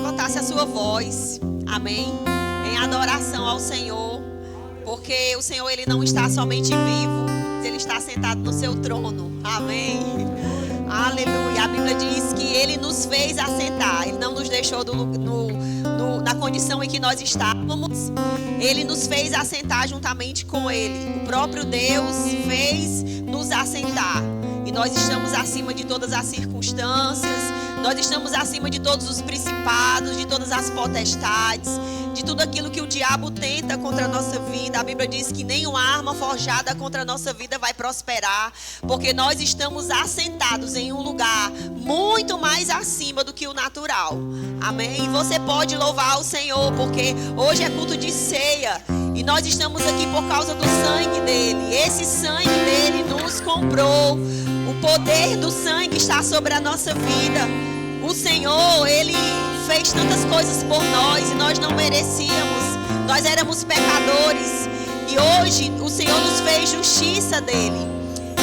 levantasse a sua voz, amém, em adoração ao Senhor, porque o Senhor, Ele não está somente vivo, Ele está sentado no seu trono, amém, aleluia. A Bíblia diz que Ele nos fez assentar, Ele não nos deixou na condição em que nós estávamos, Ele nos fez assentar juntamente com Ele, o próprio Deus fez nos assentar, e nós estamos acima de todas as circunstâncias, nós estamos acima de todos os principados, de todas as potestades, de tudo aquilo que o diabo tenta contra a nossa vida. A Bíblia diz que nenhuma arma forjada contra a nossa vida vai prosperar, porque nós estamos assentados em um lugar muito mais acima do que o natural. Amém? E você pode louvar o Senhor, porque hoje é culto de ceia, e nós estamos aqui por causa do sangue dele. Esse sangue dele nos comprou. O poder do sangue está sobre a nossa vida. O Senhor, Ele fez tantas coisas por nós e nós não merecíamos. Nós éramos pecadores e hoje o Senhor nos fez justiça dele.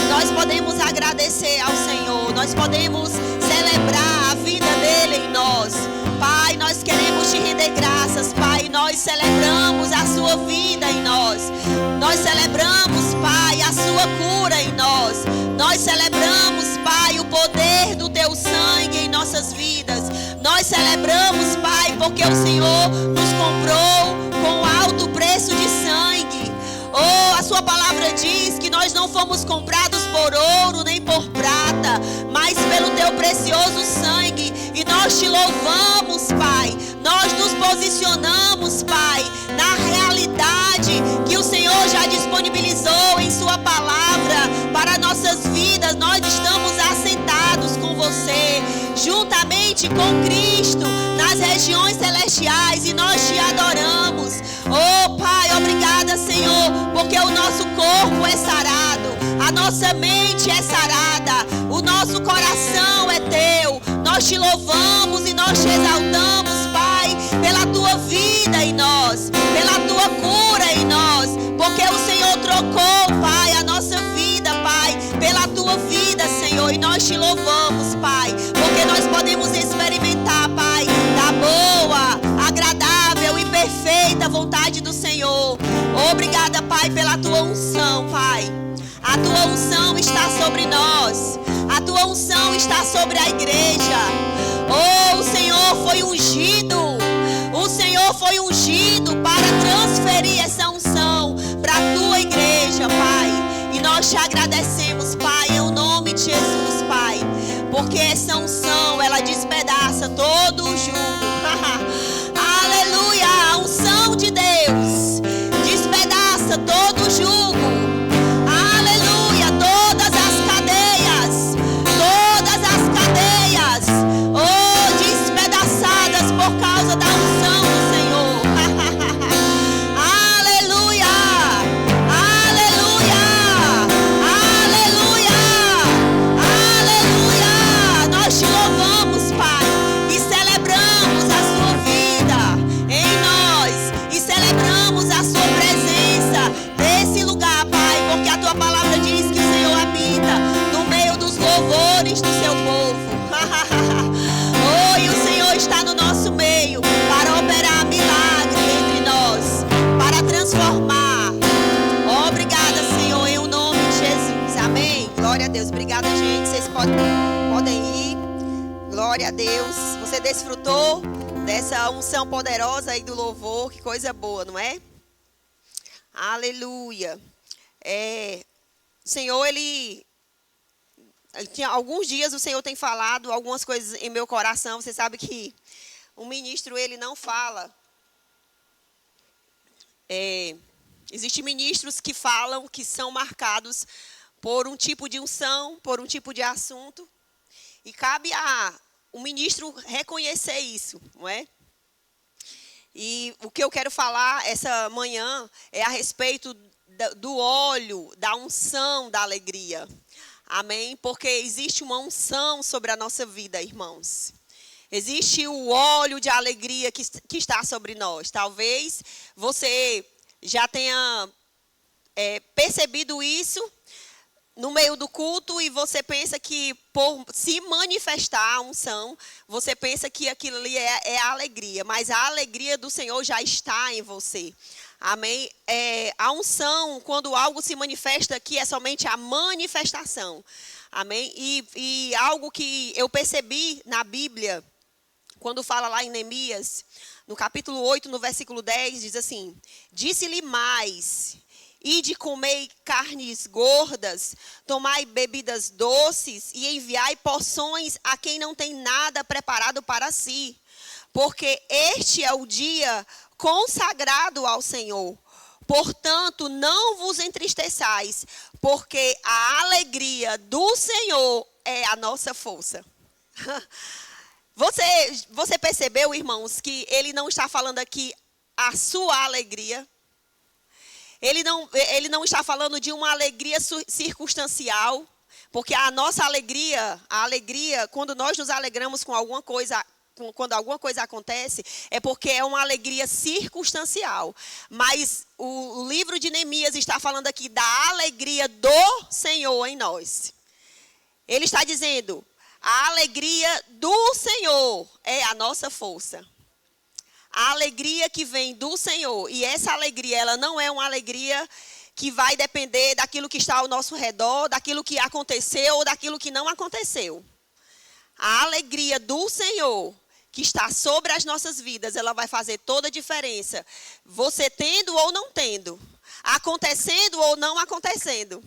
Nós podemos agradecer ao Senhor, nós podemos celebrar a vida dele em nós. Pai, nós queremos te render graças, Pai. Nós celebramos a sua vida em nós. Nós celebramos, Pai, a sua cura em nós. Nós celebramos, Pai, o poder do teu sangue em nossas vidas. Nós celebramos, Pai, porque o Senhor nos comprou com alto preço de sangue. Oh, a sua palavra diz que nós não fomos comprados por ouro nem por prata, mas pelo teu precioso sangue. E nós te louvamos, Pai. Nós nos posicionamos, Pai, na realidade que o Senhor já disponibilizou em sua palavra para nossas vidas. Nós estamos assentados com você, juntamente com Cristo, nas regiões celestiais, e nós te adoramos. Oh, Pai, obrigada, Senhor, porque o nosso corpo é sarado, a nossa mente é sarada, o nosso coração é teu. Nós te louvamos e nós te exaltamos, Pai, pela tua vida em nós, pela tua cura em nós, porque o Senhor trocou, Pai, a nossa vida, Pai, pela tua vida, Senhor, e nós te louvamos, Pai, porque nós podemos experimentar, Pai, da boa, agradável e perfeita vontade do Senhor. Obrigada, Pai, pela tua unção, Pai. A tua unção está sobre nós. A tua unção está sobre a igreja. Oh, o Senhor foi ungido. O Senhor foi ungido para transferir essa unção para a tua igreja, Pai. E nós te agradecemos, Pai, em nome de Jesus, Pai. Porque essa unção, ela despedaça todo o jugo. Aleluia, a unção de Deus despedaça todo o jugo. Aleluia, todas as cadeias, oh, despedaçadas por causa da unção do Senhor. Aleluia, aleluia, aleluia, aleluia. Nós te louvamos, Pai, e celebramos a sua vida em nós, e celebramos a sua presença nesse lugar, Pai, porque a tua palavra diz que o Senhor habita no meio dos louvores do seu povo. Oh, e o Senhor está no nosso meio para operar milagre entre nós, para transformar. Obrigada, Senhor, em nome de Jesus. Amém. Glória a Deus. Obrigada, gente. Vocês podem ir. Glória a Deus. Você desfrutou dessa unção poderosa aí do louvor? Que coisa boa, não é? Aleluia. O Senhor, Ele tinha alguns dias, o Senhor tem falado algumas coisas em meu coração. Você sabe que o ministro, ele não fala. Existem ministros que falam, que são marcados por um tipo de unção, por um tipo de assunto. E cabe o ministro reconhecer isso, não é? E o que eu quero falar essa manhã é a respeito do óleo, da unção, da alegria. Amém? Porque existe uma unção sobre a nossa vida, irmãos. Existe o óleo de alegria que está sobre nós. Talvez você já tenha percebido isso no meio do culto e você pensa que por se manifestar a unção, você pensa que aquilo ali é a alegria, mas a alegria do Senhor já está em você. Amém? A unção, quando algo se manifesta aqui, é somente a manifestação. Amém? E algo que eu percebi na Bíblia, quando fala lá em Neemias, no capítulo 8, no versículo 10, diz assim: disse-lhe mais: ide comei carnes gordas, tomai bebidas doces e enviai porções a quem não tem nada preparado para si, porque este é o dia consagrado ao Senhor. Portanto, não vos entristeçais, porque a alegria do Senhor é a nossa força. Você percebeu, irmãos, que ele não está falando aqui a sua alegria? Ele não está falando de uma alegria circunstancial, porque a nossa alegria, quando nós nos alegramos com alguma coisa, quando alguma coisa acontece, é porque é uma alegria circunstancial. Mas o livro de Neemias está falando aqui da alegria do Senhor em nós. Ele está dizendo: a alegria do Senhor é a nossa força. A alegria que vem do Senhor. E essa alegria, ela não é uma alegria que vai depender daquilo que está ao nosso redor, daquilo que aconteceu ou daquilo que não aconteceu. A alegria do Senhor, que está sobre as nossas vidas, ela vai fazer toda a diferença. Você tendo ou não tendo, acontecendo ou não acontecendo.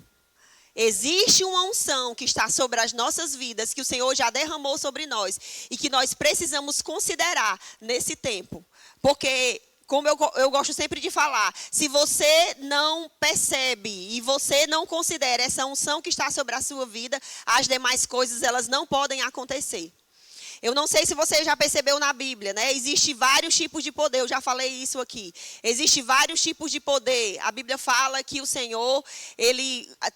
Existe uma unção que está sobre as nossas vidas, que o Senhor já derramou sobre nós e que nós precisamos considerar nesse tempo. Porque, como eu gosto sempre de falar, se você não percebe e você não considera essa unção que está sobre a sua vida, as demais coisas elas não podem acontecer. Eu não sei se você já percebeu na Bíblia, né? Existem vários tipos de poder, eu já falei isso aqui. Existem vários tipos de poder. A Bíblia fala que o Senhor,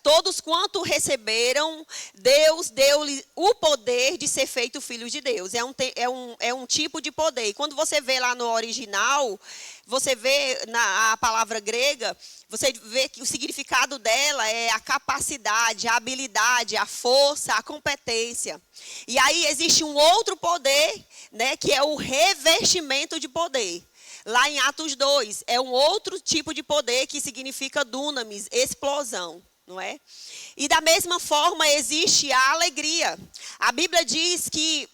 todos quanto receberam, Deus deu-lhe o poder de ser feito filhos de Deus. É um tipo de poder. E quando você vê lá no original, você vê a palavra grega, você vê que o significado dela é a capacidade, a habilidade, a força, a competência. E aí existe um outro poder, né, que é o revestimento de poder. Lá em Atos 2, é um outro tipo de poder que significa dunamis, explosão, não é? E da mesma forma existe a alegria. A Bíblia diz que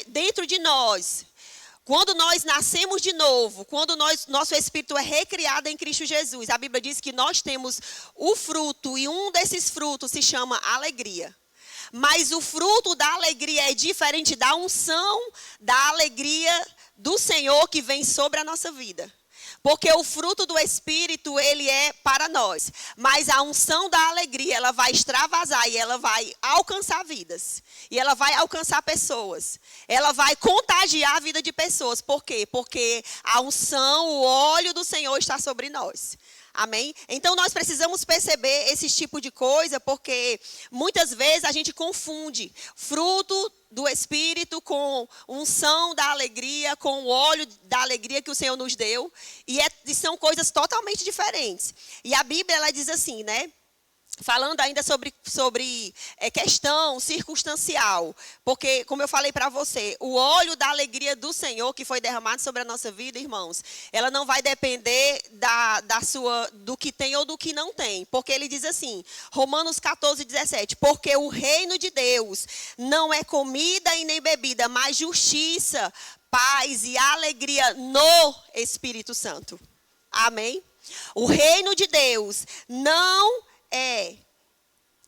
dentro de nós, quando nós nascemos de novo, quando nosso espírito é recriado em Cristo Jesus, a Bíblia diz que nós temos o fruto, e um desses frutos se chama alegria. Mas o fruto da alegria é diferente da unção da alegria do Senhor que vem sobre a nossa vida. Porque o fruto do Espírito, ele é para nós. Mas a unção da alegria, ela vai extravasar e ela vai alcançar vidas. E ela vai alcançar pessoas. Ela vai contagiar a vida de pessoas. Por quê? Porque a unção, o óleo do Senhor está sobre nós. Amém? Então nós precisamos perceber esse tipo de coisa, porque muitas vezes a gente confunde fruto do Espírito com unção da alegria, com o óleo da alegria que o Senhor nos deu. E são coisas totalmente diferentes. E a Bíblia, ela diz assim, né? Falando ainda sobre questão circunstancial, porque, como eu falei para você, o óleo da alegria do Senhor que foi derramado sobre a nossa vida, irmãos, ela não vai depender do que tem ou do que não tem, porque ele diz assim, Romanos 14, 17, porque o reino de Deus não é comida e nem bebida, mas justiça, paz e alegria no Espírito Santo. Amém? O reino de Deus não é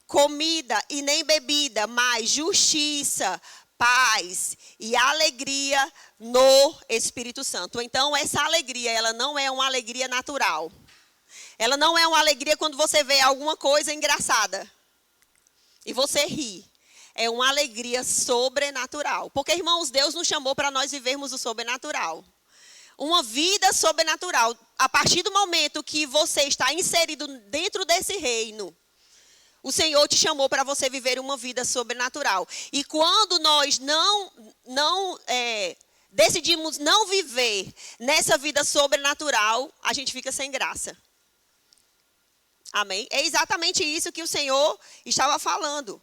comida e nem bebida, mas justiça, paz e alegria no Espírito Santo. Então, essa alegria, ela não é uma alegria natural. Ela não é uma alegria quando você vê alguma coisa engraçada e você ri. É uma alegria sobrenatural. Porque, irmãos, Deus nos chamou para nós vivermos o sobrenatural. Uma vida sobrenatural. A partir do momento que você está inserido dentro desse reino, o Senhor te chamou para você viver uma vida sobrenatural. E quando nós decidimos não viver nessa vida sobrenatural, a gente fica sem graça. Amém? É exatamente isso que o Senhor estava falando.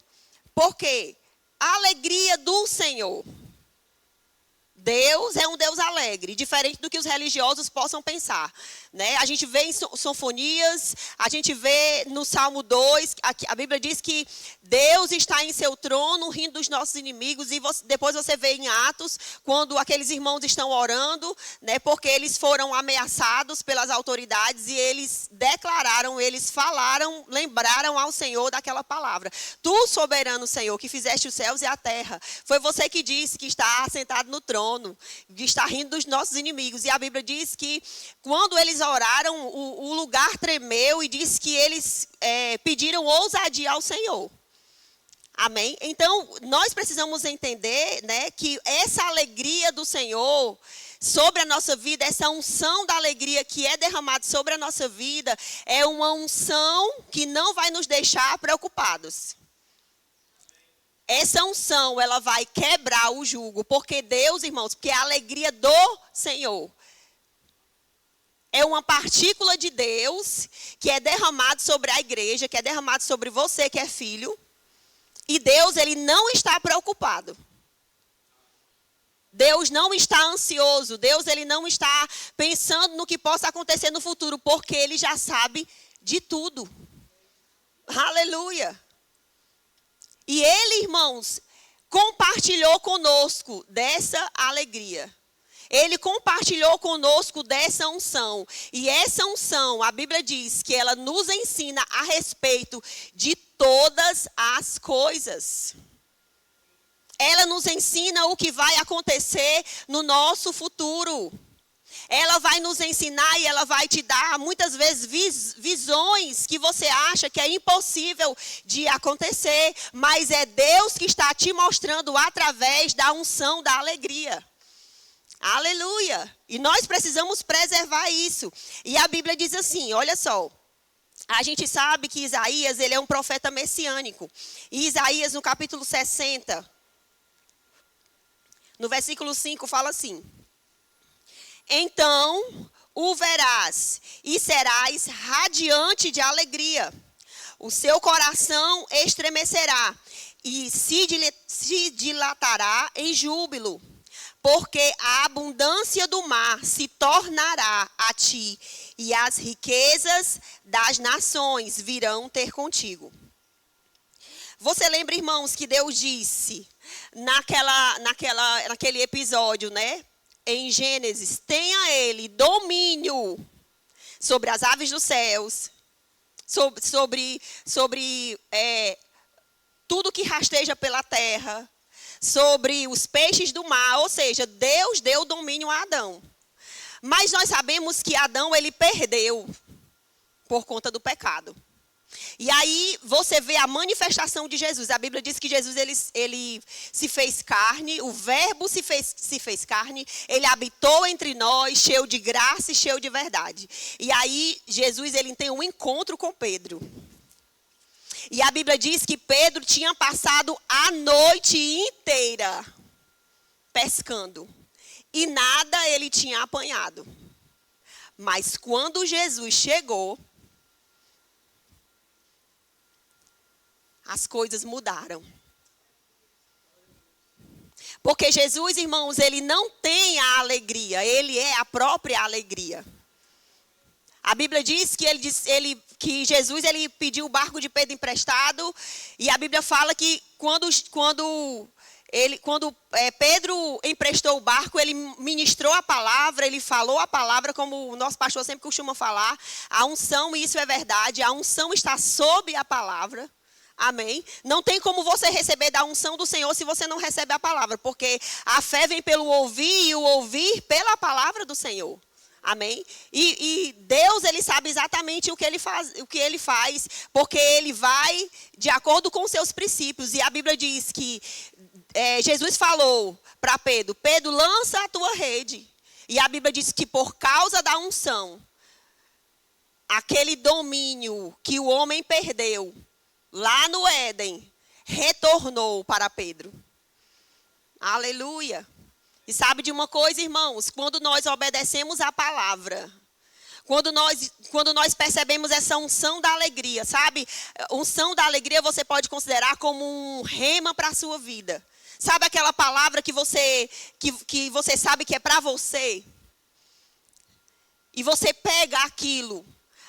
Por quê? A alegria do Senhor. Deus é um Deus alegre, diferente do que os religiosos possam pensar, né? A gente vê em Sofonias, a gente vê no Salmo 2, a Bíblia diz que Deus está em seu trono, rindo dos nossos inimigos, e depois você vê em Atos, quando aqueles irmãos estão orando, né? Porque eles foram ameaçados pelas autoridades e eles declararam, eles falaram, lembraram ao Senhor daquela palavra. Tu, soberano Senhor, que fizeste os céus e a terra, foi você que disse que está sentado no trono, de estar rindo dos nossos inimigos. E a Bíblia diz que quando eles oraram, o lugar tremeu e diz que eles pediram ousadia ao Senhor. Amém? Então, nós precisamos entender, né, que essa alegria do Senhor sobre a nossa vida, essa unção da alegria que é derramada sobre a nossa vida, é uma unção que não vai nos deixar preocupados. Essa unção, ela vai quebrar o jugo, porque Deus, irmãos, porque é a alegria do Senhor. É uma partícula de Deus que é derramada sobre a igreja, que é derramada sobre você que é filho. E Deus, ele não está preocupado. Deus não está ansioso. Deus, ele não está pensando no que possa acontecer no futuro, porque ele já sabe de tudo. Aleluia. E ele, irmãos, compartilhou conosco dessa alegria. Ele compartilhou conosco dessa unção. E essa unção, a Bíblia diz que ela nos ensina a respeito de todas as coisas. Ela nos ensina o que vai acontecer no nosso futuro. Ela vai nos ensinar e ela vai te dar, muitas vezes, visões que você acha que é impossível de acontecer. Mas é Deus que está te mostrando através da unção da alegria. Aleluia! E nós precisamos preservar isso. E a Bíblia diz assim, olha só. A gente sabe que Isaías, ele é um profeta messiânico. E Isaías, no capítulo 60, no versículo 5, fala assim: então o verás e serás radiante de alegria. O seu coração estremecerá e se dilatará em júbilo. Porque a abundância do mar se tornará a ti, e as riquezas das nações virão ter contigo. Você lembra, irmãos, que Deus disse naquele episódio, né? Em Gênesis, tenha ele domínio sobre as aves dos céus, sobre tudo que rasteja pela terra, sobre os peixes do mar, ou seja, Deus deu domínio a Adão. Mas nós sabemos que Adão, ele perdeu por conta do pecado. E aí você vê a manifestação de Jesus. A Bíblia diz que Jesus, ele se fez carne, o verbo se fez carne, ele habitou entre nós, cheio de graça e cheio de verdade. E aí Jesus, ele tem um encontro com Pedro. E a Bíblia diz que Pedro tinha passado a noite inteira pescando. E nada ele tinha apanhado. Mas quando Jesus chegou, as coisas mudaram. Porque Jesus, irmãos, ele não tem a alegria, ele é a própria alegria. A Bíblia diz que Jesus ele pediu o barco de Pedro emprestado. E a Bíblia fala que quando Pedro emprestou o barco, ele ministrou a palavra, ele falou a palavra, como o nosso pastor sempre costuma falar. A unção, e isso é verdade, a unção está sob a palavra. Amém? Não tem como você receber da unção do Senhor se você não recebe a palavra. Porque a fé vem pelo ouvir e o ouvir pela palavra do Senhor. Amém? E Deus, ele sabe exatamente o que ele faz, porque ele vai de acordo com os seus princípios. E a Bíblia diz que Jesus falou para Pedro, Pedro, lança a tua rede. E a Bíblia diz que por causa da unção, aquele domínio que o homem perdeu lá no Éden, retornou para Pedro. Aleluia. E sabe de uma coisa, irmãos? Quando nós obedecemos a palavra, Quando nós percebemos essa unção da alegria, sabe? Unção da alegria você pode considerar como um rema para a sua vida. Sabe aquela palavra que você sabe que é para você? E você pega aquilo.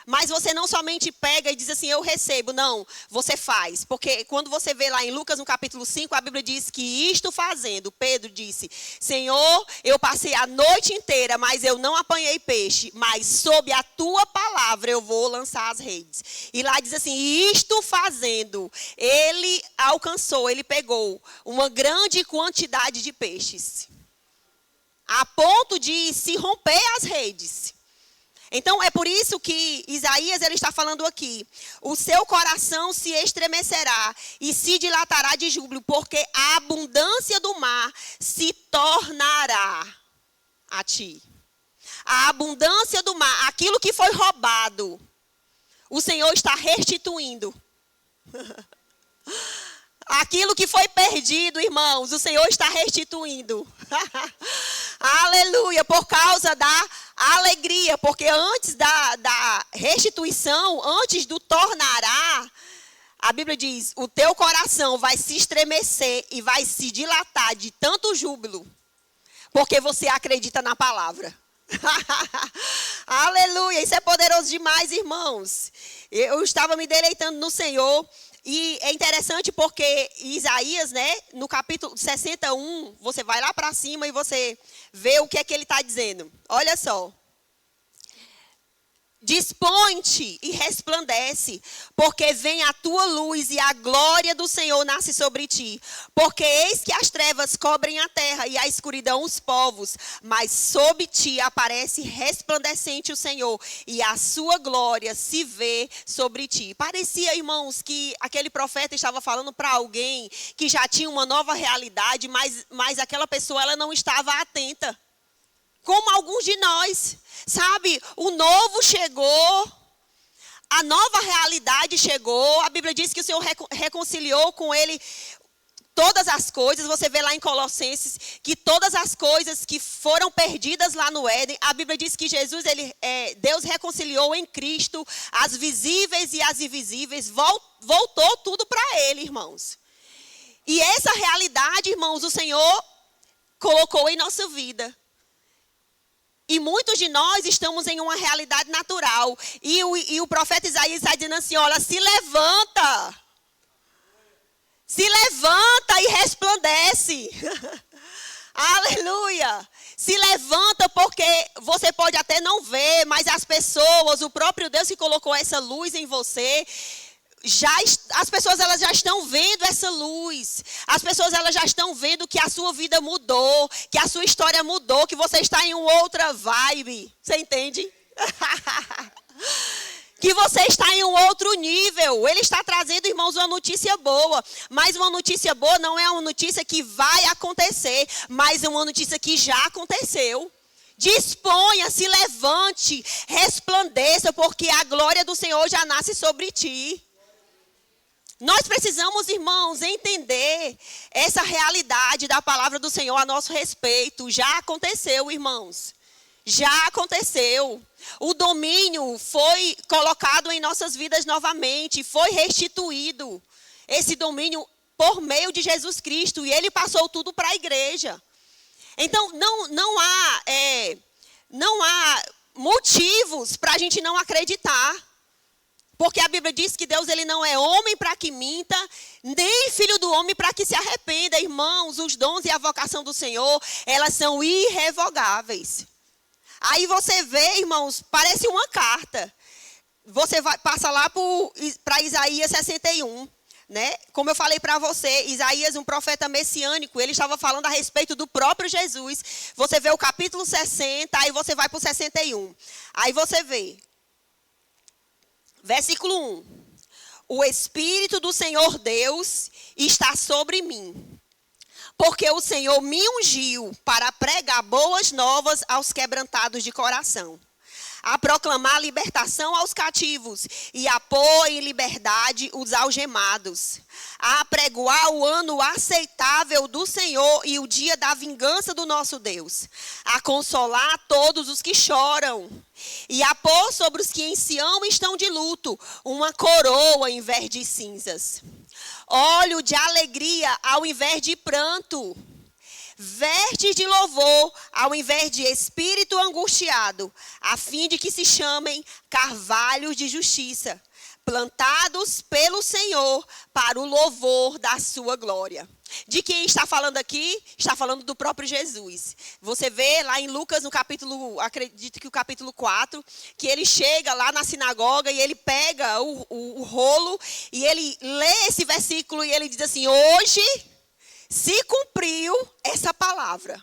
Mas você não somente pega e diz assim, eu recebo. Não, você faz. Porque quando você vê lá em Lucas, no capítulo 5, a Bíblia diz que isto fazendo, Pedro disse, Senhor, eu passei a noite inteira, mas eu não apanhei peixe. Mas sob a tua palavra eu vou lançar as redes. E lá diz assim, isto fazendo, ele alcançou, ele pegou uma grande quantidade de peixes. A ponto de se romper as redes. Então, é por isso que Isaías ele está falando aqui. O seu coração se estremecerá e se dilatará de júbilo, porque a abundância do mar se tornará a ti. A abundância do mar, aquilo que foi roubado, o Senhor está restituindo. Aquilo que foi perdido, irmãos, o Senhor está restituindo. Aleluia, por causa da alegria, porque antes da restituição, antes do tornará, a Bíblia diz, o teu coração vai se estremecer e vai se dilatar de tanto júbilo, porque você acredita na palavra. Aleluia, isso é poderoso demais, irmãos. Eu estava me deleitando no Senhor. E é interessante porque Isaías, né, no capítulo 61, você vai lá para cima e você vê o que é que ele está dizendo. Olha só. Dispõe-te e resplandece, porque vem a tua luz e a glória do Senhor nasce sobre ti. Porque eis que as trevas cobrem a terra e a escuridão os povos, mas sob ti aparece resplandecente o Senhor e a sua glória se vê sobre ti. Parecia, irmãos, que aquele profeta estava falando para alguém que já tinha uma nova realidade, mas aquela pessoa ela não estava atenta. Como alguns de nós, sabe? O novo chegou, a nova realidade chegou. A Bíblia diz que o Senhor reconciliou com ele todas as coisas. Você vê lá em Colossenses que todas as coisas que foram perdidas lá no Éden, a Bíblia diz que Deus reconciliou em Cristo as visíveis e as invisíveis. Voltou tudo para ele, irmãos. E essa realidade, irmãos, o Senhor colocou em nossa vida. E muitos de nós estamos em uma realidade natural. E o profeta Isaías está dizendo assim, olha, se levanta. Se levanta e resplandece. Aleluia. Se levanta porque você pode até não ver, mas as pessoas, o próprio Deus que colocou essa luz em você, as pessoas elas já estão vendo essa luz. As pessoas elas já estão vendo que a sua vida mudou, que a sua história mudou, que você está em uma outra vibe. Você entende? Que você está em um outro nível. Ele está trazendo, irmãos, uma notícia boa. Mas uma notícia boa não é uma notícia que vai acontecer, mas uma notícia que já aconteceu. Disponha, se levante, resplandeça, porque a glória do Senhor já nasce sobre ti. Nós precisamos, irmãos, entender essa realidade da palavra do Senhor a nosso respeito. Já aconteceu, irmãos. Já aconteceu. O domínio foi colocado em nossas vidas novamente, foi restituído. Esse domínio por meio de Jesus Cristo, e ele passou tudo para a igreja. Então, não há motivos para a gente não acreditar. Porque a Bíblia diz que Deus ele não é homem para que minta, nem filho do homem para que se arrependa. Irmãos, os dons e a vocação do Senhor, elas são irrevogáveis. Aí você vê, irmãos, parece uma carta. Você passa lá para Isaías 61. Né? Como eu falei para você, Isaías, um profeta messiânico, ele estava falando a respeito do próprio Jesus. Você vê o capítulo 60, aí você vai para o 61. Aí você vê. Versículo 1. O Espírito do Senhor Deus está sobre mim, porque o Senhor me ungiu para pregar boas novas aos quebrantados de coração, a proclamar libertação aos cativos e a pôr em liberdade os algemados, a apregoar o ano aceitável do Senhor e o dia da vingança do nosso Deus, a consolar todos os que choram e a pôr sobre os que em Sião estão de luto uma coroa em vez de cinzas, óleo de alegria ao invés de pranto, vestes de louvor ao invés de espírito angustiado, a fim de que se chamem carvalhos de justiça, plantados pelo Senhor para o louvor da sua glória. De quem está falando aqui? Está falando do próprio Jesus. Você vê lá em Lucas, no capítulo, acredito que o capítulo 4, que ele chega lá na sinagoga e ele pega o rolo e ele lê esse versículo e ele diz assim: hoje se cumpriu essa palavra.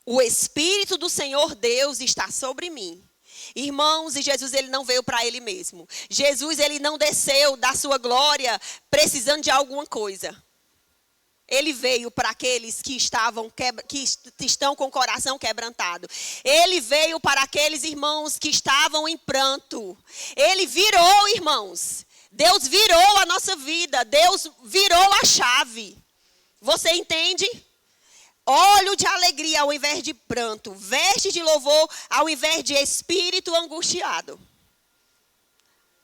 O Espírito do Senhor Deus está sobre mim. Irmãos, e Jesus ele não veio para ele mesmo. Jesus ele não desceu da sua glória precisando de alguma coisa. Ele veio para aqueles que estão com o coração quebrantado. Ele veio para aqueles irmãos que estavam em pranto. Ele virou, irmãos. Deus virou a nossa vida. Deus virou a chave. Você entende? Óleo de alegria ao invés de pranto. Veste de louvor ao invés de espírito angustiado.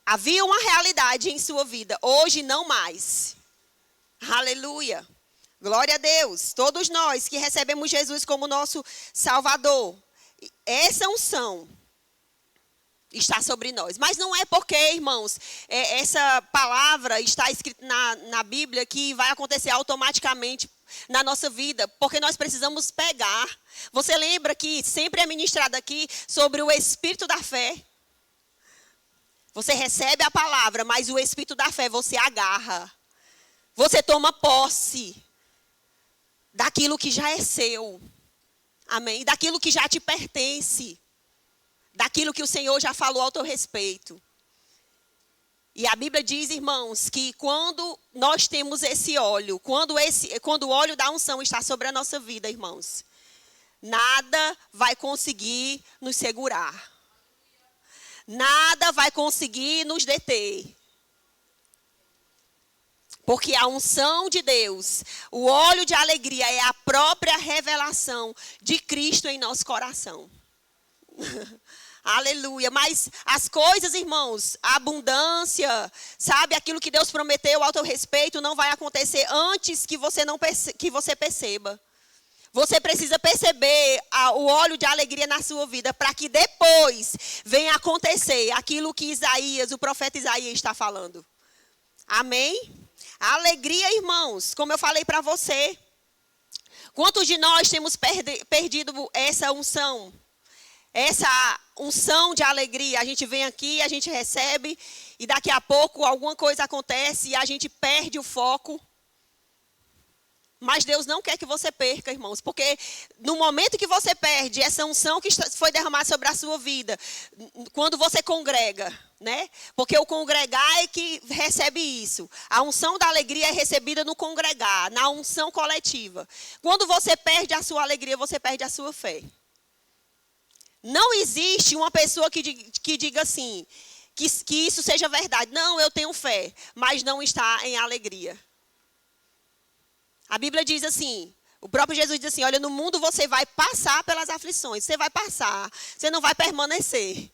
Havia uma realidade em sua vida. Hoje não mais. Aleluia. Glória a Deus. Todos nós que recebemos Jesus como nosso Salvador. Essa unção está sobre nós. Mas não é porque, irmãos, essa palavra está escrita na Bíblia que vai acontecer automaticamente na nossa vida, porque nós precisamos pegar. Você lembra que sempre é ministrado aqui sobre o Espírito da fé? Você recebe a palavra, mas o Espírito da fé você agarra. Você toma posse daquilo que já é seu. Amém? Daquilo que já te pertence. Daquilo que o Senhor já falou ao teu respeito. E a Bíblia diz, irmãos, que quando nós temos esse óleo, quando o óleo da unção está sobre a nossa vida, irmãos, nada vai conseguir nos segurar. Nada vai conseguir nos deter. Porque a unção de Deus, o óleo de alegria é a própria revelação de Cristo em nosso coração. Aleluia. Mas as coisas, irmãos, a abundância, sabe, aquilo que Deus prometeu ao teu respeito não vai acontecer antes que você perceba. Você precisa perceber o óleo de alegria na sua vida para que depois venha acontecer aquilo que o profeta Isaías está falando. Amém? A alegria, irmãos, como eu falei para você. Quantos de nós temos perdido essa unção? Essa unção de alegria, a gente vem aqui, a gente recebe e daqui a pouco alguma coisa acontece e a gente perde o foco. Mas Deus não quer que você perca, irmãos, porque no momento que você perde essa unção que foi derramada sobre a sua vida, quando você congrega, né? Porque o congregar é que recebe isso. A unção da alegria é recebida no congregar, na unção coletiva. Quando você perde a sua alegria, você perde a sua fé. Não existe uma pessoa que diga assim, que isso seja verdade. Não, eu tenho fé, mas não está em alegria. A Bíblia diz assim, o próprio Jesus diz assim, olha, no mundo você vai passar pelas aflições. Você vai passar, você não vai permanecer.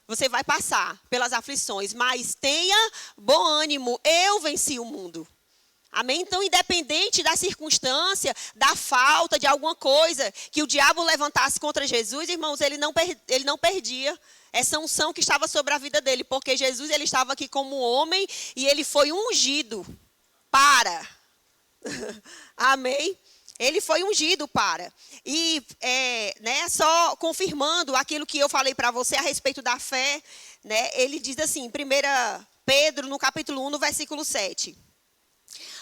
Você vai passar pelas aflições, mas tenha bom ânimo, eu venci o mundo. Amém? Então, independente da circunstância, da falta de alguma coisa que o diabo levantasse contra Jesus, irmãos, ele não perdia essa unção que estava sobre a vida dele, porque Jesus ele estava aqui como homem e ele foi ungido para. Amém? Ele foi ungido para. E só confirmando aquilo que eu falei para você a respeito da fé, né, ele diz assim, 1 Pedro, no capítulo 1, no versículo 7.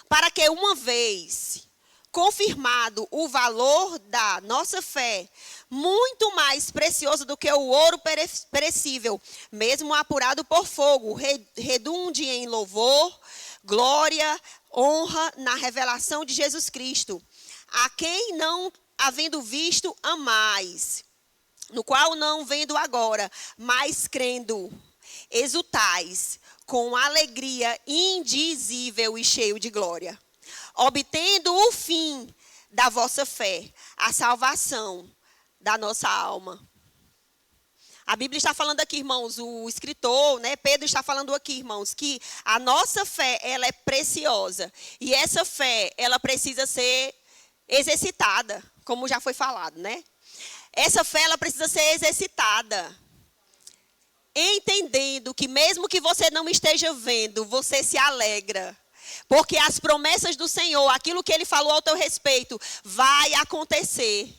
Para que uma vez confirmado o valor da nossa fé, muito mais precioso do que o ouro perecível, mesmo apurado por fogo, redunde em louvor, glória, honra na revelação de Jesus Cristo, a quem não havendo visto amais. no qual não vendo agora, mas crendo, exultais com alegria indizível e cheio de glória, obtendo o fim da vossa fé, a salvação da nossa alma. A Bíblia está falando aqui, irmãos, o escritor, né, Pedro está falando aqui, irmãos, que a nossa fé, ela é preciosa. E essa fé, ela precisa ser exercitada, como já foi falado, né? Essa fé, ela precisa ser exercitada. Entendendo que mesmo que você não esteja vendo, você se alegra. Porque as promessas do Senhor, aquilo que Ele falou ao teu respeito, vai acontecer.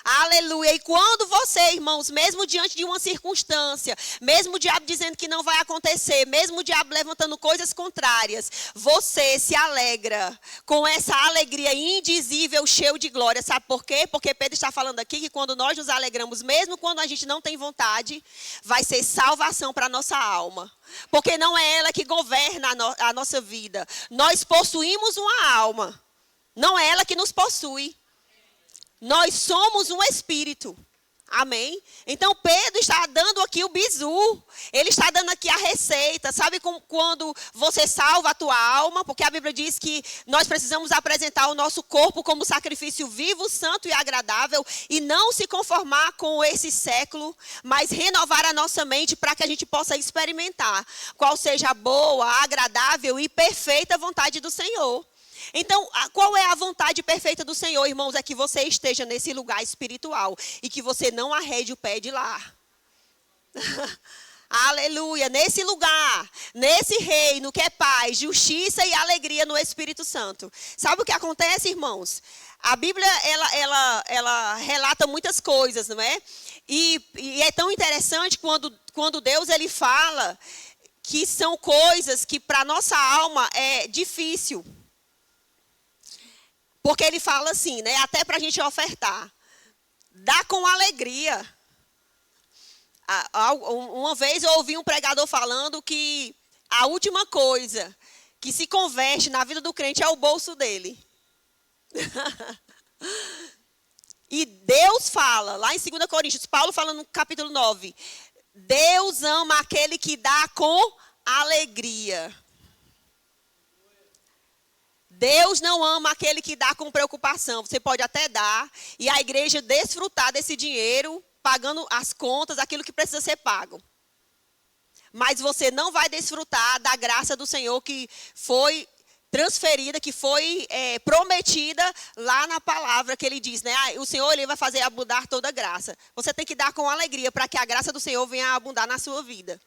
Aleluia. E quando você, irmãos, mesmo diante de uma circunstância, mesmo o diabo dizendo que não vai acontecer, mesmo o diabo levantando coisas contrárias, você se alegra com essa alegria indizível, cheio de glória. Sabe por quê? Porque Pedro está falando aqui que quando nós nos alegramos, mesmo quando a gente não tem vontade, vai ser salvação para a nossa alma. Porque não é ela que governa a nossa vida. Nós possuímos uma alma, não é ela que nos possui. Nós somos um espírito. Amém? Então Pedro está dando aqui o bizu. Ele está dando aqui a receita. Sabe quando você salva a tua alma? Porque a Bíblia diz que nós precisamos apresentar o nosso corpo como sacrifício vivo, santo e agradável. E não se conformar com esse século, mas renovar a nossa mente para que a gente possa experimentar qual seja a boa, agradável e perfeita vontade do Senhor. Então, qual é a vontade perfeita do Senhor, irmãos? É que você esteja nesse lugar espiritual e que você não arrede o pé de lá. Aleluia, nesse lugar, nesse reino que é paz, justiça e alegria no Espírito Santo. Sabe o que acontece, irmãos? A Bíblia, ela relata muitas coisas, não é? E é tão interessante quando Deus, ele fala que são coisas que para nossa alma é difícil. Porque ele fala assim, né? Até para a gente ofertar. Dá com alegria. Uma vez eu ouvi um pregador falando que a última coisa que se converte na vida do crente é o bolso dele. E Deus fala, lá em 2 Coríntios, Paulo fala no capítulo 9. Deus ama aquele que dá com alegria. Deus não ama aquele que dá com preocupação. Você pode até dar e a igreja desfrutar desse dinheiro, pagando as contas, aquilo que precisa ser pago. Mas você não vai desfrutar da graça do Senhor que foi transferida, que foi prometida lá na palavra que ele diz, né? O Senhor, ele vai fazer abundar toda a graça. Você tem que dar com alegria para que a graça do Senhor venha a abundar na sua vida.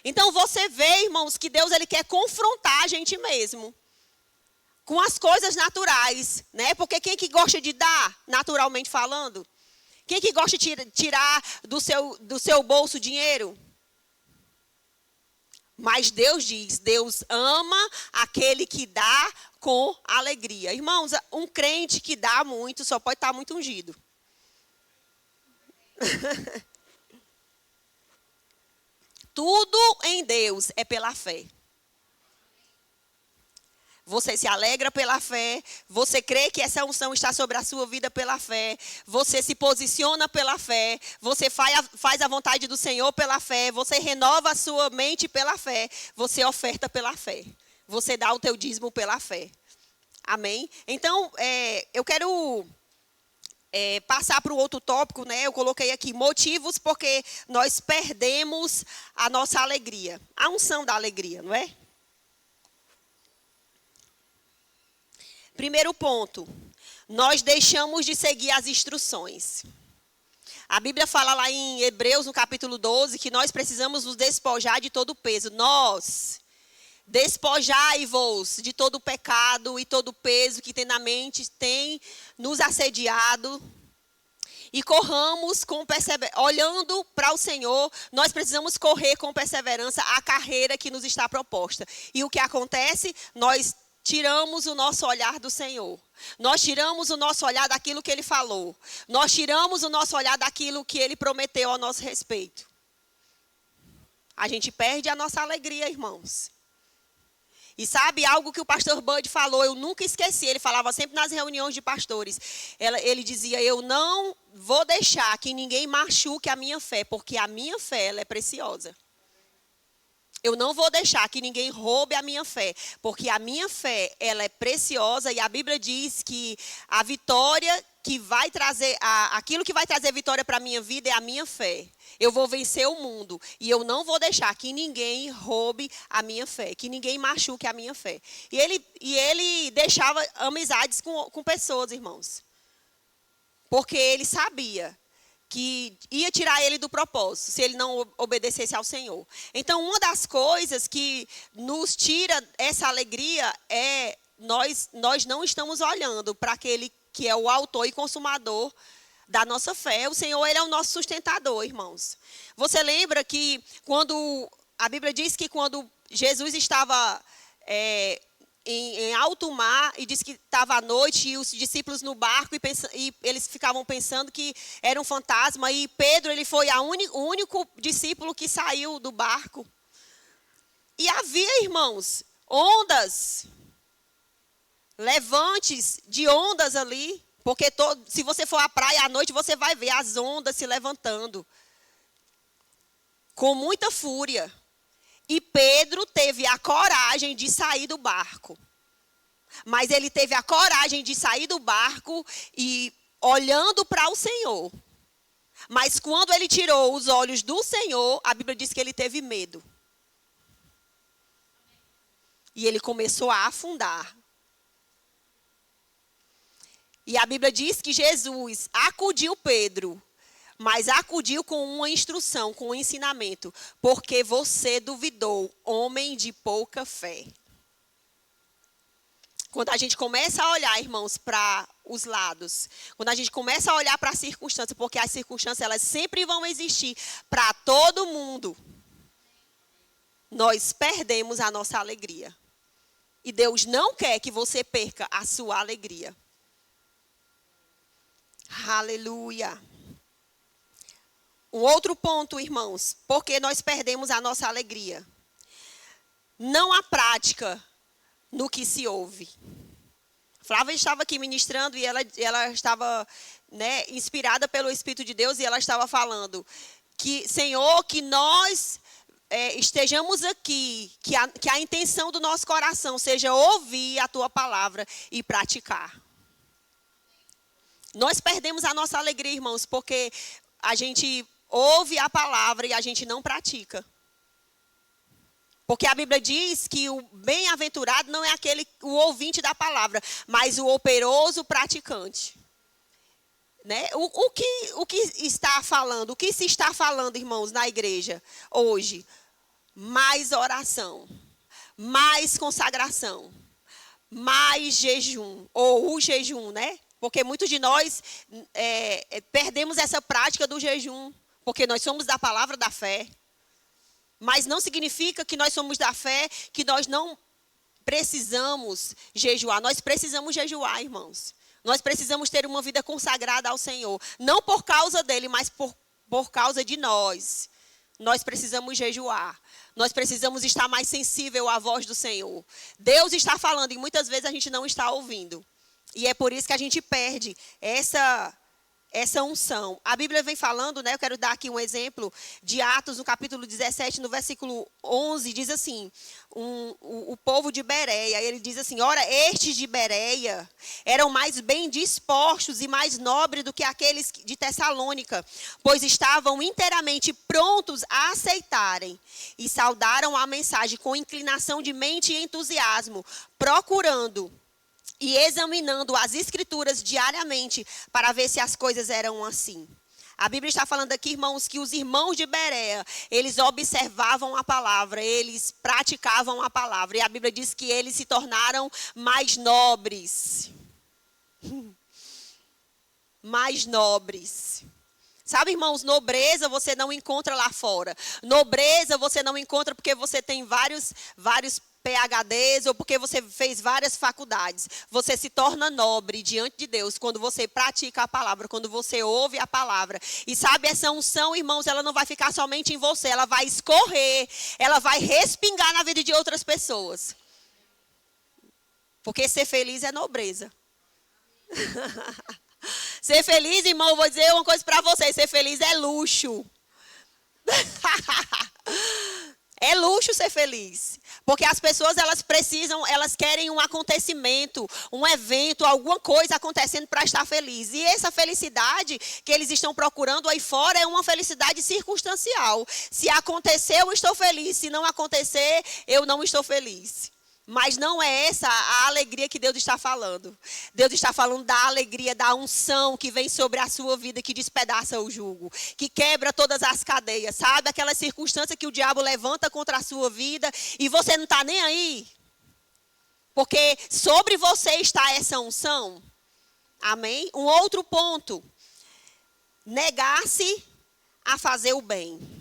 Então você vê, irmãos, que Deus, ele quer confrontar a gente mesmo com as coisas naturais, né? Porque quem que gosta de dar, naturalmente falando? Quem que gosta de tirar do seu bolso dinheiro? Mas Deus diz, Deus ama aquele que dá com alegria. Irmãos, um crente que dá muito só pode estar muito ungido. Tudo em Deus é pela fé. Você se alegra pela fé, você crê que essa unção está sobre a sua vida pela fé, você se posiciona pela fé, você faz a vontade do Senhor pela fé, você renova a sua mente pela fé, você oferta pela fé, você dá o teu dízimo pela fé. Amém? Então, eu quero passar para o outro tópico, né? Eu coloquei aqui motivos porque nós perdemos a nossa alegria, a unção da alegria, não é? Primeiro ponto, nós deixamos de seguir as instruções. A Bíblia fala lá em Hebreus, no capítulo 12, que nós precisamos nos despojar de todo o peso. Nós, despojai-vos de todo o pecado e todo o peso que tem na mente, tem nos assediado. E corramos com perseverança, olhando para o Senhor, nós precisamos correr com perseverança a carreira que nos está proposta. E o que acontece? Nós tiramos o nosso olhar do Senhor. Nós tiramos o nosso olhar daquilo que Ele falou. Nós tiramos o nosso olhar daquilo que Ele prometeu ao nosso respeito. A gente perde a nossa alegria, irmãos. E sabe algo que o pastor Bud falou, eu nunca esqueci, ele falava sempre nas reuniões de pastores. Ele dizia, eu não vou deixar que ninguém machuque a minha fé, porque a minha fé ela é preciosa. Eu não vou deixar que ninguém roube a minha fé, porque a minha fé ela é preciosa e a Bíblia diz que a vitória que vai trazer, aquilo que vai trazer vitória para a minha vida é a minha fé. Eu vou vencer o mundo e eu não vou deixar que ninguém roube a minha fé, que ninguém machuque a minha fé. E ele deixava amizades com pessoas, irmãos. Porque ele sabia que ia tirar ele do propósito, se ele não obedecesse ao Senhor. Então, uma das coisas que nos tira essa alegria é nós não estamos olhando para aquele que é o autor e consumador da nossa fé. O Senhor, ele é o nosso sustentador, irmãos. Você lembra que quando a Bíblia diz que quando Jesus estava em alto mar e diz que estava à noite e os discípulos no barco e eles ficavam pensando que era um fantasma e Pedro ele foi o único discípulo que saiu do barco. E havia, irmãos, ondas, levantes de ondas ali, porque se você for à praia à noite você vai ver as ondas se levantando com muita fúria. E Pedro teve a coragem de sair do barco. Mas ele teve a coragem de sair do barco e olhando para o Senhor. Mas quando ele tirou os olhos do Senhor, a Bíblia diz que ele teve medo. E ele começou a afundar. E a Bíblia diz que Jesus acudiu Pedro, mas acudiu com uma instrução, com um ensinamento. Porque você duvidou, homem de pouca fé. Quando a gente começa a olhar, irmãos, para os lados, quando a gente começa a olhar para as circunstâncias, porque as circunstâncias elas sempre vão existir para todo mundo, nós perdemos a nossa alegria. E Deus não quer que você perca a sua alegria. Aleluia. Um outro ponto, irmãos, porque nós perdemos a nossa alegria. Não há prática no que se ouve. Flávia estava aqui ministrando e ela estava inspirada pelo Espírito de Deus e ela estava falando que, Senhor, que nós estejamos aqui, que a intenção do nosso coração seja ouvir a Tua palavra e praticar. Nós perdemos a nossa alegria, irmãos, porque a gente ouve a palavra e a gente não pratica. Porque a Bíblia diz que o bem-aventurado não é o ouvinte da palavra, mas o operoso praticante. Né? O que está falando? O que se está falando, irmãos, na igreja hoje? Mais oração, mais consagração, mais jejum, ou o jejum, né? Porque muitos de nós perdemos essa prática do jejum, porque nós somos da palavra da fé. Mas não significa que nós somos da fé, que nós não precisamos jejuar. Nós precisamos jejuar, irmãos. Nós precisamos ter uma vida consagrada ao Senhor. Não por causa dele, mas por causa de nós. Nós precisamos jejuar. Nós precisamos estar mais sensível à voz do Senhor. Deus está falando e muitas vezes a gente não está ouvindo. E é por isso que a gente perde essa unção. A Bíblia vem falando, eu quero dar aqui um exemplo de Atos, no capítulo 17, no versículo 11, diz assim, o povo de Bereia, ele diz assim, ora, estes de Bereia eram mais bem dispostos e mais nobres do que aqueles de Tessalônica, pois estavam inteiramente prontos a aceitarem e saudaram a mensagem com inclinação de mente e entusiasmo, procurando e examinando as escrituras diariamente para ver se as coisas eram assim. A Bíblia está falando aqui, irmãos, que os irmãos de Bereia, eles observavam a palavra, eles praticavam a palavra. E a Bíblia diz que eles se tornaram mais nobres. Mais nobres. Sabe, irmãos, nobreza você não encontra lá fora. Nobreza você não encontra porque você tem vários PhDs ou porque você fez várias faculdades. Você se torna nobre diante de Deus quando você pratica a palavra, quando você ouve a palavra. E sabe, essa unção, irmãos, ela não vai ficar somente em você, ela vai escorrer, ela vai respingar na vida de outras pessoas. Porque ser feliz é nobreza. Ser feliz, irmão, eu vou dizer uma coisa para vocês. Ser feliz é luxo. É luxo ser feliz. Porque as pessoas, elas querem um acontecimento, um evento, alguma coisa acontecendo para estar feliz. E essa felicidade que eles estão procurando aí fora é uma felicidade circunstancial. Se acontecer, eu estou feliz. Se não acontecer, eu não estou feliz. Mas não é essa a alegria que Deus está falando. Deus está falando da alegria, da unção que vem sobre a sua vida, que despedaça o jugo, que quebra todas as cadeias, sabe? Aquela circunstância que o diabo levanta contra a sua vida e você não está nem aí. Porque sobre você está essa unção. Amém? Um outro ponto. Negar-se a fazer o bem.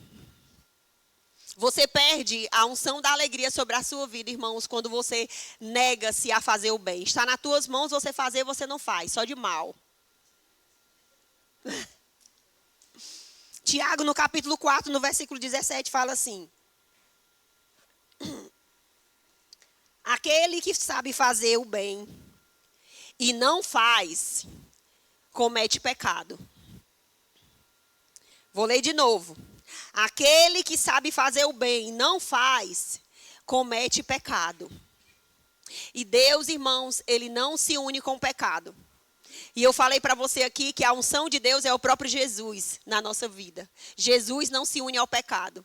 Você perde a unção da alegria sobre a sua vida, irmãos, quando você nega-se a fazer o bem. Está nas tuas mãos você fazer, você não faz, só de mal. Tiago, no capítulo 4, no versículo 17, fala assim: aquele que sabe fazer o bem e não faz, comete pecado. Vou ler de novo. Aquele que sabe fazer o bem e não faz, comete pecado. E Deus, irmãos, Ele não se une com o pecado. E eu falei para você aqui que a unção de Deus é o próprio Jesus na nossa vida. Jesus não se une ao pecado.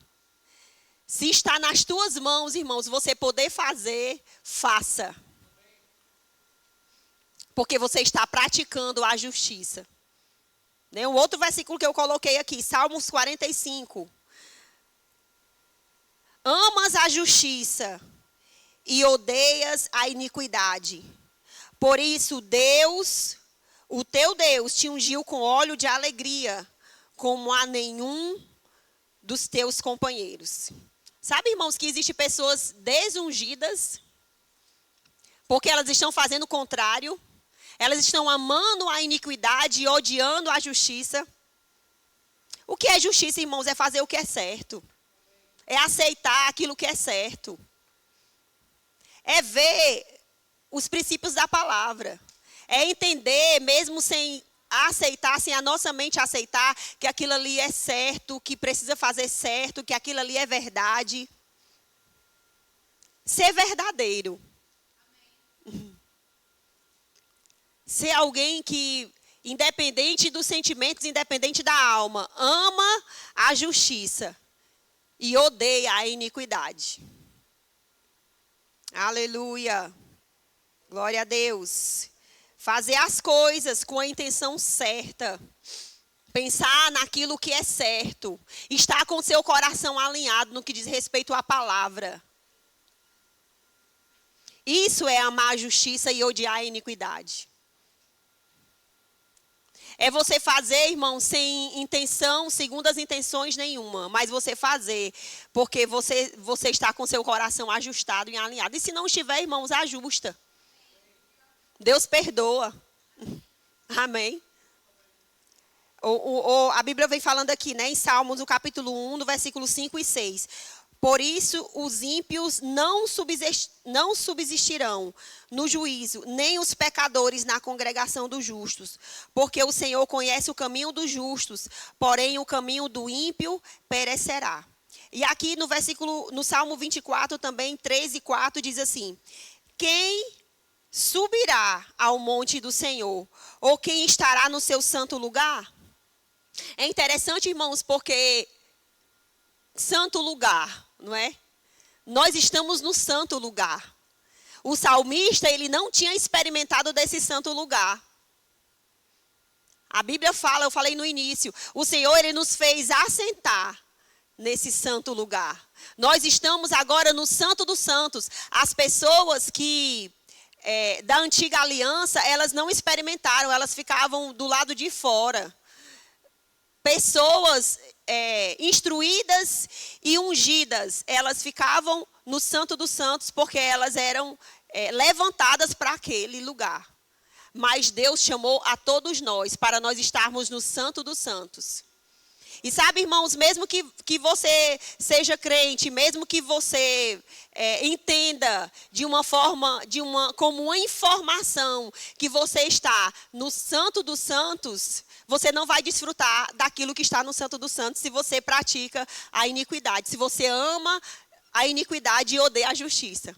Se está nas tuas mãos, irmãos, você poder fazer, faça. Porque você está praticando a justiça. Um outro versículo que eu coloquei aqui, Salmos 45. Amas a justiça e odeias a iniquidade. Por isso, Deus, o teu Deus, te ungiu com óleo de alegria, como a nenhum dos teus companheiros. Sabe, irmãos, que existem pessoas desungidas, porque elas estão fazendo o contrário. Elas estão amando a iniquidade e odiando a justiça. O que é justiça, irmãos? É fazer o que é certo. É aceitar aquilo que é certo. É ver os princípios da palavra. É entender, mesmo sem aceitar, sem a nossa mente aceitar, que aquilo ali é certo, que precisa fazer certo, que aquilo ali é verdade. Ser verdadeiro. Ser alguém que, independente dos sentimentos, independente da alma, ama a justiça e odeia a iniquidade. Aleluia. Glória a Deus. Fazer as coisas com a intenção certa. Pensar naquilo que é certo. Estar com seu coração alinhado no que diz respeito à palavra. Isso é amar a justiça e odiar a iniquidade. É você fazer, irmão, sem intenção, segundo as intenções nenhuma. Mas você fazer porque você está com seu coração ajustado e alinhado. E se não estiver, irmãos, ajusta. Deus perdoa. Amém. A Bíblia vem falando aqui, né, em Salmos, no capítulo 1, no versículo 5 e 6. Por isso, os ímpios não subsistirão no juízo, nem os pecadores na congregação dos justos. Porque o Senhor conhece o caminho dos justos, porém o caminho do ímpio perecerá. E aqui no Salmo 24, também, 3 e 4, diz assim: quem subirá ao monte do Senhor? Ou quem estará no seu santo lugar? É interessante, irmãos, porque santo lugar, não é? Nós estamos no santo lugar. O salmista, ele não tinha experimentado desse santo lugar. A Bíblia fala, eu falei no início, o Senhor, ele nos fez assentar nesse santo lugar. Nós estamos agora no santo dos santos. As pessoas que da antiga aliança, elas não experimentaram, elas ficavam do lado de fora. Pessoas instruídas e ungidas, elas ficavam no Santo dos Santos porque elas eram levantadas para aquele lugar. Mas Deus chamou a todos nós para nós estarmos no Santo dos Santos. E sabe, irmãos, mesmo que você seja crente, mesmo que você entenda de uma forma, como uma informação que você está no Santo dos Santos, você não vai desfrutar daquilo que está no Santo dos Santos se você pratica a iniquidade, se você ama a iniquidade e odeia a justiça.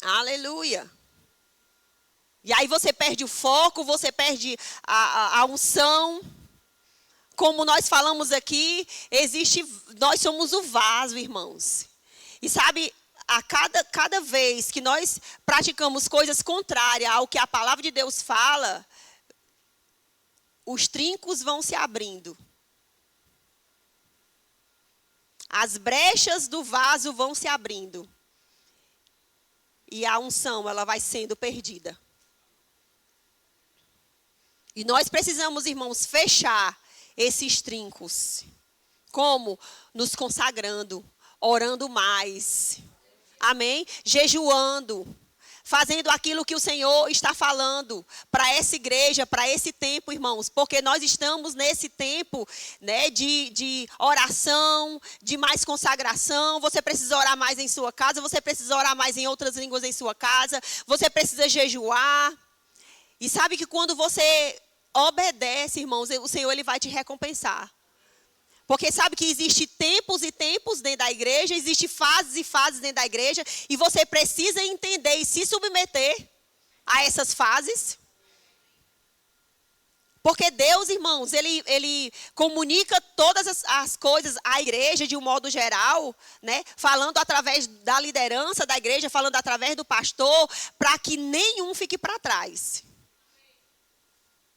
Aleluia. E aí você perde o foco, você perde a unção. Como nós falamos aqui, nós somos o vaso, irmãos. E sabe, cada vez que nós praticamos coisas contrárias ao que a palavra de Deus fala, os trincos vão se abrindo. As brechas do vaso vão se abrindo. E a unção, ela vai sendo perdida. E nós precisamos, irmãos, fechar esses trincos. Como? Nos consagrando, orando mais. Amém? Jejuando. Fazendo aquilo que o Senhor está falando para essa igreja, para esse tempo, irmãos. Porque nós estamos nesse tempo, né, de oração, de mais consagração. Você precisa orar mais em sua casa, você precisa orar mais em outras línguas em sua casa. Você precisa jejuar. E sabe que quando você obedece, irmãos, o Senhor ele vai te recompensar. Porque sabe que existe tempos e tempos dentro da igreja, existe fases e fases dentro da igreja, e você precisa entender e se submeter a essas fases. Porque Deus, irmãos, ele comunica todas as coisas à igreja de um modo geral, né? Falando através da liderança da igreja, falando através do pastor, para que nenhum fique para trás.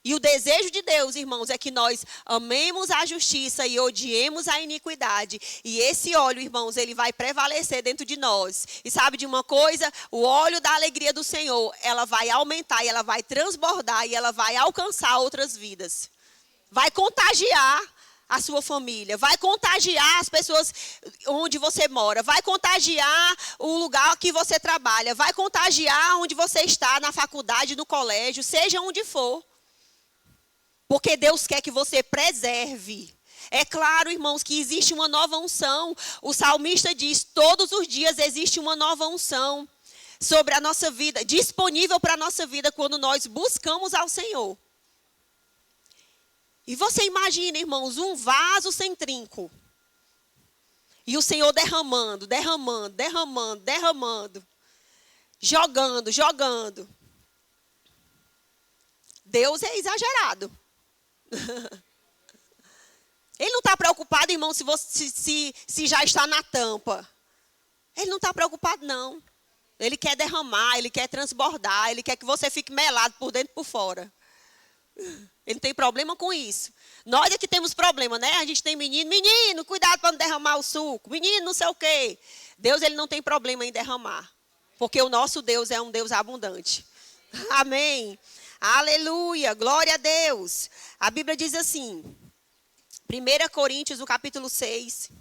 E o desejo de Deus, irmãos, é que nós amemos a justiça e odiemos a iniquidade. E esse óleo, irmãos, ele vai prevalecer dentro de nós. E sabe de uma coisa? O óleo da alegria do Senhor, ela vai aumentar e ela vai transbordar e ela vai alcançar outras vidas. Vai contagiar a sua família, vai contagiar as pessoas onde você mora, vai contagiar o lugar que você trabalha, vai contagiar onde você está, na faculdade, no colégio, seja onde for. Porque Deus quer que você preserve. É claro, irmãos, que existe uma nova unção. O salmista diz, todos os dias existe uma nova unção sobre a nossa vida, disponível para a nossa vida quando nós buscamos ao Senhor. E você imagina, irmãos, um vaso sem trinco. E o Senhor derramando, derramando, derramando, derramando. Jogando, jogando. Deus é exagerado. Ele não está preocupado, irmão, se já está na tampa. Ele não está preocupado, não. Ele quer derramar, ele quer transbordar, ele quer que você fique melado por dentro e por fora. Ele não tem problema com isso. Nós é que temos problema, né? A gente tem menino, cuidado para não derramar o suco. Menino, não sei o quê. Deus, ele não tem problema em derramar. Porque o nosso Deus é um Deus abundante. Amém. Aleluia, glória a Deus. A Bíblia diz assim, 1 Coríntios, no capítulo 6,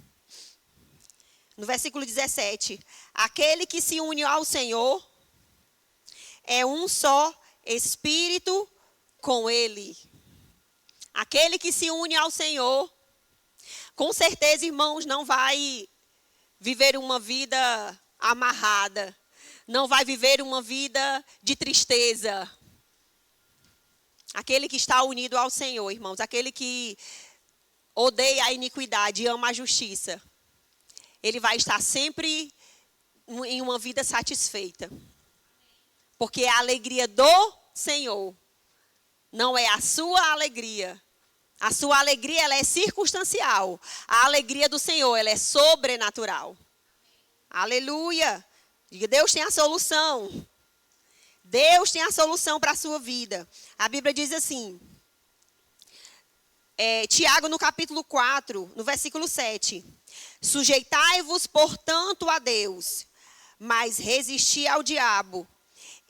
no versículo 17. Aquele que se une ao Senhor é um só Espírito com Ele. Aquele que se une ao Senhor, com certeza, irmãos, não vai viver uma vida amarrada. Não vai viver uma vida de tristeza. Aquele que está unido ao Senhor, irmãos, aquele que odeia a iniquidade e ama a justiça, ele vai estar sempre em uma vida satisfeita. Porque a alegria do Senhor não é a sua alegria. A sua alegria, ela é circunstancial. A alegria do Senhor, ela é sobrenatural. Aleluia. Diga, Deus tem a solução. Deus tem a solução para a sua vida. A Bíblia diz assim, Tiago no capítulo 4, no versículo 7. Sujeitai-vos, portanto, a Deus, mas resisti ao diabo,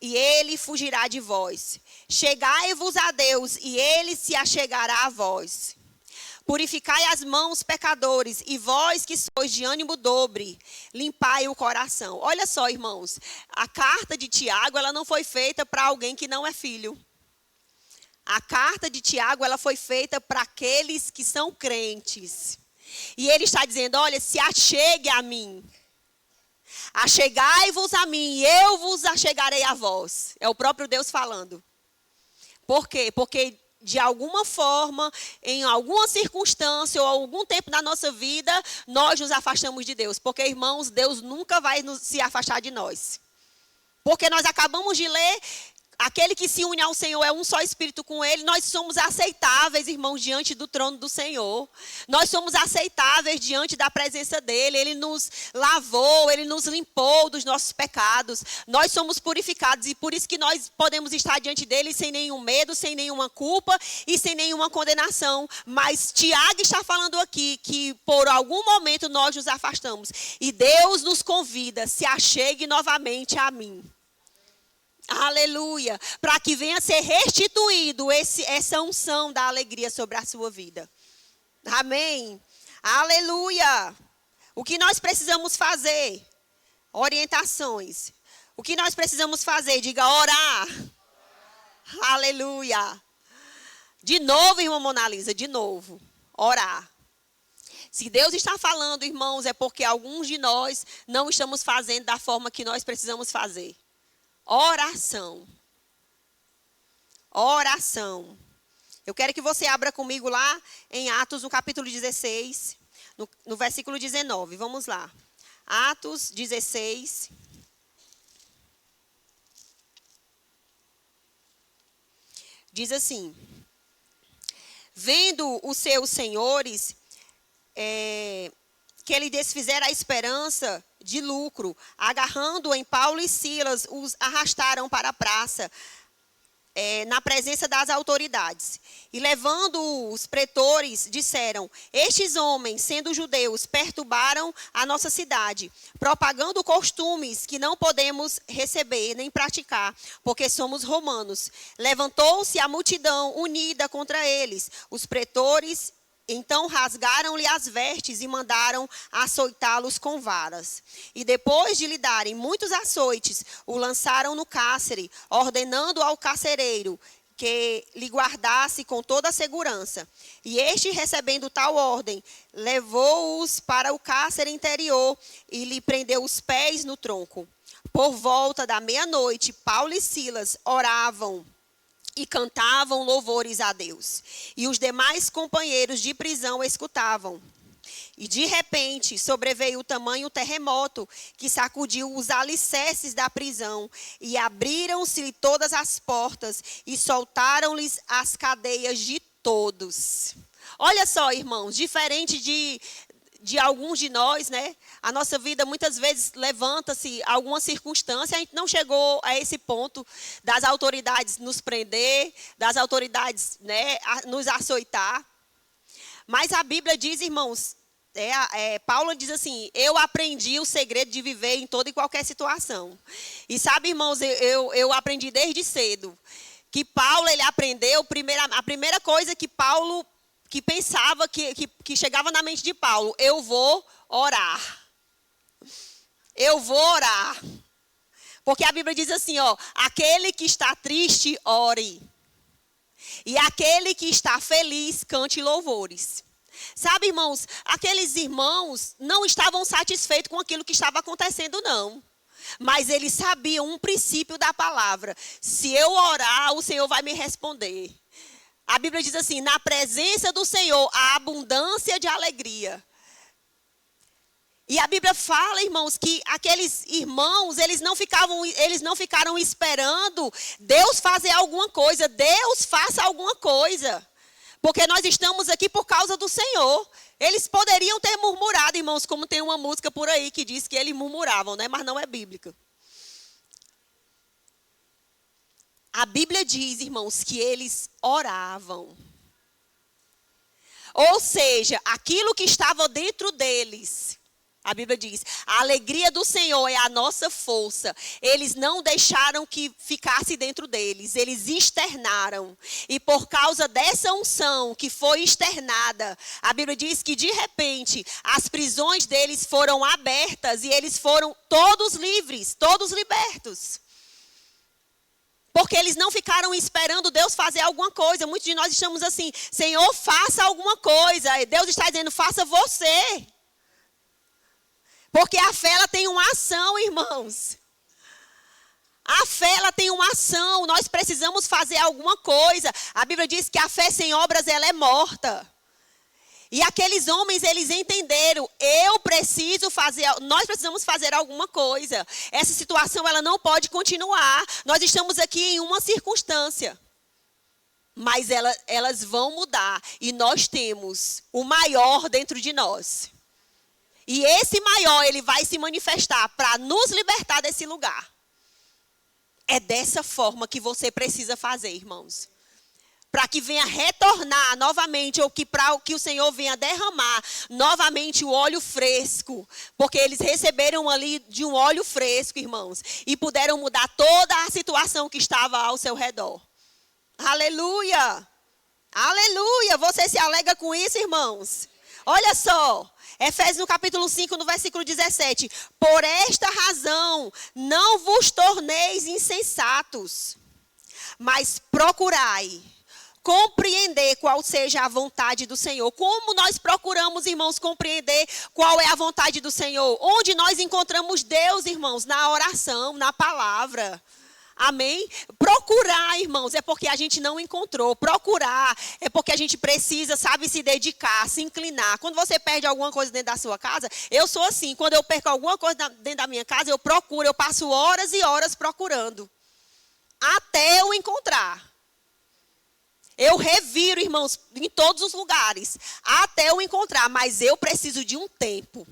e ele fugirá de vós. Chegai-vos a Deus, e ele se achegará a vós. Purificai as mãos, pecadores, e vós que sois de ânimo dobre, limpai o coração. Olha só, irmãos, a carta de Tiago, ela não foi feita para alguém que não é filho. A carta de Tiago, ela foi feita para aqueles que são crentes. E ele está dizendo, olha, se achegue a mim. Achegai-vos a mim, e eu vos achegarei a vós. É o próprio Deus falando. Por quê? Porque de alguma forma, em alguma circunstância ou algum tempo na nossa vida, nós nos afastamos de Deus. Porque, irmãos, Deus nunca vai se afastar de nós. Porque nós acabamos de ler, aquele que se une ao Senhor é um só espírito com Ele. Nós somos aceitáveis, irmãos, diante do trono do Senhor. Nós somos aceitáveis diante da presença dEle. Ele nos lavou, Ele nos limpou dos nossos pecados. Nós somos purificados e por isso que nós podemos estar diante dEle sem nenhum medo, sem nenhuma culpa e sem nenhuma condenação. Mas Tiago está falando aqui que por algum momento nós nos afastamos. E Deus nos convida, se achegue novamente a mim. Aleluia, para que venha ser restituído essa unção da alegria sobre a sua vida. Amém. Aleluia. O que nós precisamos fazer? Orientações. O que nós precisamos fazer? Diga, orar. Aleluia. De novo, irmã Mona Lisa, de novo. Orar. Se Deus está falando, irmãos, é porque alguns de nós não estamos fazendo da forma que nós precisamos fazer. Oração. Oração. Eu quero que você abra comigo lá em Atos, no capítulo 16, no versículo 19. Vamos lá. Atos 16. Diz assim: vendo os seus senhores que ele desfizera a esperança de lucro, agarrando em Paulo e Silas, os arrastaram para a praça, na presença das autoridades. E levando os pretores, disseram: estes homens, sendo judeus, perturbaram a nossa cidade, propagando costumes que não podemos receber nem praticar, porque somos romanos. Levantou-se a multidão unida contra eles. Os pretores então rasgaram-lhe as vestes e mandaram açoitá-los com varas. E depois de lhe darem muitos açoites, o lançaram no cárcere, ordenando ao carcereiro que lhe guardasse com toda a segurança. E este, recebendo tal ordem, levou-os para o cárcere interior e lhe prendeu os pés no tronco. Por volta da meia-noite, Paulo e Silas oravam e cantavam louvores a Deus. E os demais companheiros de prisão escutavam. E de repente sobreveio o tamanho terremoto que sacudiu os alicerces da prisão. E abriram-se todas as portas e soltaram-lhes as cadeias de todos. Olha só, irmãos, diferente de alguns de nós, né? A nossa vida muitas vezes levanta-se alguma circunstância, a gente não chegou a esse ponto das autoridades nos prender, das autoridades, né, nos açoitar. Mas a Bíblia diz, irmãos, Paulo diz assim: eu aprendi o segredo de viver em toda e qualquer situação. E sabe, irmãos, eu aprendi desde cedo que Paulo, ele aprendeu, a primeira coisa que Paulo que pensava, que chegava na mente de Paulo: eu vou orar. Eu vou orar. Porque a Bíblia diz assim, ó: aquele que está triste, ore. E aquele que está feliz, cante louvores. Sabe, irmãos, aqueles irmãos não estavam satisfeitos com aquilo que estava acontecendo, não. Mas eles sabiam um princípio da palavra: se eu orar, o Senhor vai me responder. A Bíblia diz assim: na presença do Senhor há abundância de alegria. E a Bíblia fala, irmãos, que aqueles irmãos, eles não ficaram esperando Deus fazer alguma coisa. Deus faça alguma coisa. Porque nós estamos aqui por causa do Senhor. Eles poderiam ter murmurado, irmãos, como tem uma música por aí que diz que eles murmuravam, né? Mas não é bíblica. A Bíblia diz, irmãos, que eles oravam. Ou seja, aquilo que estava dentro deles, a Bíblia diz: a alegria do Senhor é a nossa força. Eles não deixaram que ficasse dentro deles, eles externaram. E por causa dessa unção que foi externada, a Bíblia diz que de repente as prisões deles foram abertas e eles foram todos livres, todos libertos. Porque eles não ficaram esperando Deus fazer alguma coisa. Muitos de nós estamos assim, Senhor, faça alguma coisa. E Deus está dizendo, faça você. Porque a fé, ela tem uma ação, irmãos. A fé, ela tem uma ação. Nós precisamos fazer alguma coisa. A Bíblia diz que a fé sem obras, ela é morta. E aqueles homens, eles entenderam, nós precisamos fazer alguma coisa. Essa situação, ela não pode continuar. Nós estamos aqui em uma circunstância. Mas elas vão mudar. E nós temos o maior dentro de nós. E esse maior, ele vai se manifestar para nos libertar desse lugar. É dessa forma que você precisa fazer, irmãos. Para que venha retornar novamente, ou para que o Senhor venha derramar novamente o óleo fresco. Porque eles receberam ali de um óleo fresco, irmãos. E puderam mudar toda a situação que estava ao seu redor. Aleluia! Aleluia! Você se alegra com isso, irmãos? Olha só. Efésios no capítulo 5, no versículo 17. Por esta razão, não vos torneis insensatos, mas procurai compreender qual seja a vontade do Senhor. Como nós procuramos, irmãos, compreender qual é a vontade do Senhor? Onde nós encontramos Deus, irmãos? Na oração, na palavra. Amém? Procurar, irmãos, é porque a gente não encontrou. Procurar é porque a gente precisa, sabe, se dedicar, se inclinar. Quando você perde alguma coisa dentro da sua casa, eu sou assim. Quando eu perco alguma coisa dentro da minha casa, eu procuro, eu passo horas e horas procurando. Até eu encontrar. Eu reviro, irmãos, em todos os lugares, até eu encontrar, mas eu preciso de um tempo.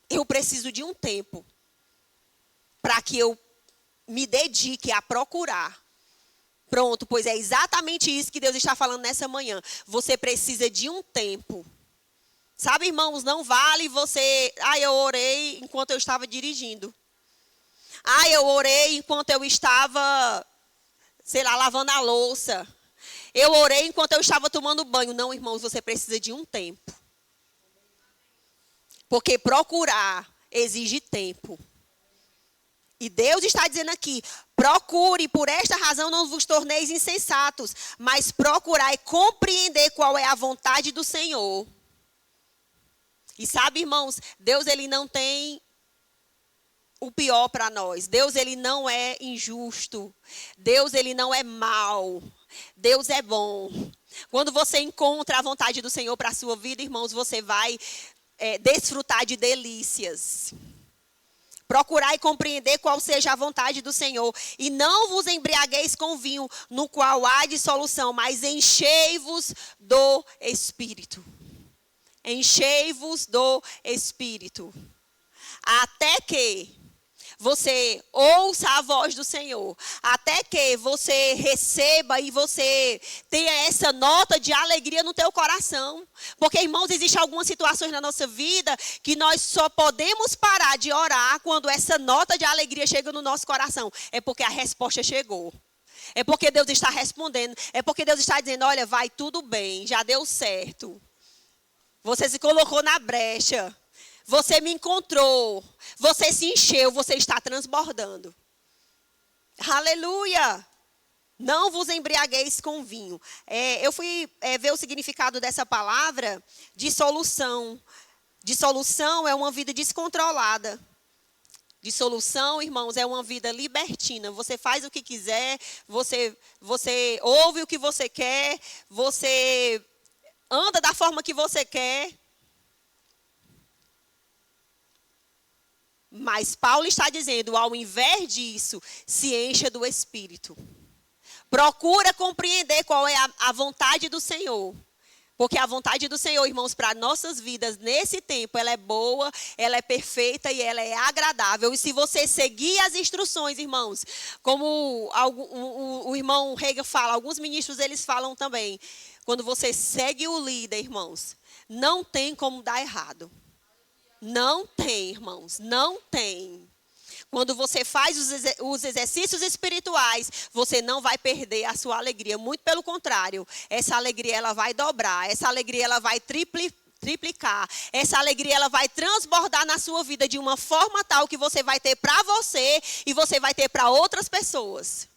Eu preciso de um tempo para que eu me dedique a procurar. Pronto, pois é exatamente isso que Deus está falando nessa manhã. Você precisa de um tempo. Sabe, irmãos, não vale você... eu orei enquanto eu estava dirigindo. Eu orei enquanto eu estava... lavando a louça. Eu orei enquanto eu estava tomando banho. Não, irmãos, você precisa de um tempo. Porque procurar exige tempo. E Deus está dizendo aqui, procure, por esta razão não vos torneis insensatos, mas procurai compreender qual é a vontade do Senhor. E sabe, irmãos, Deus, ele não tem o pior para nós. Deus, ele não é injusto. Deus, ele não é mau. Deus é bom. Quando você encontra a vontade do Senhor para a sua vida, irmãos, você vai desfrutar de delícias. Procurai compreender qual seja a vontade do Senhor. E não vos embriagueis com vinho, no qual há dissolução, mas enchei-vos do Espírito. Enchei-vos do Espírito. Até que você ouça a voz do Senhor. Até que você receba e você tenha essa nota de alegria no teu coração. Porque, irmãos, existem algumas situações na nossa vida que nós só podemos parar de orar quando essa nota de alegria chega no nosso coração. É porque a resposta chegou. É porque Deus está respondendo. É porque Deus está dizendo, olha, vai tudo bem, já deu certo. Você se colocou na brecha. Você me encontrou, você se encheu, você está transbordando. Aleluia! Não vos embriagueis com vinho. Eu fui ver o significado dessa palavra, dissolução. Dissolução é uma vida descontrolada. Dissolução, irmãos, é uma vida libertina. Você faz o que quiser, você ouve o que você quer, você anda da forma que você quer. Mas Paulo está dizendo, ao invés disso, se encha do Espírito. Procura compreender qual é a vontade do Senhor. Porque a vontade do Senhor, irmãos, para nossas vidas, nesse tempo, ela é boa, ela é perfeita e ela é agradável. E se você seguir as instruções, irmãos, como o irmão Hegel fala, alguns ministros eles falam também, quando você segue o líder, irmãos, não tem como dar errado. Não tem, irmãos, não tem. Quando você faz os exercícios espirituais, você não vai perder a sua alegria. Muito pelo contrário, essa alegria ela vai dobrar, essa alegria ela vai triplicar. Essa alegria ela vai transbordar na sua vida de uma forma tal que você vai ter para você e você vai ter para outras pessoas.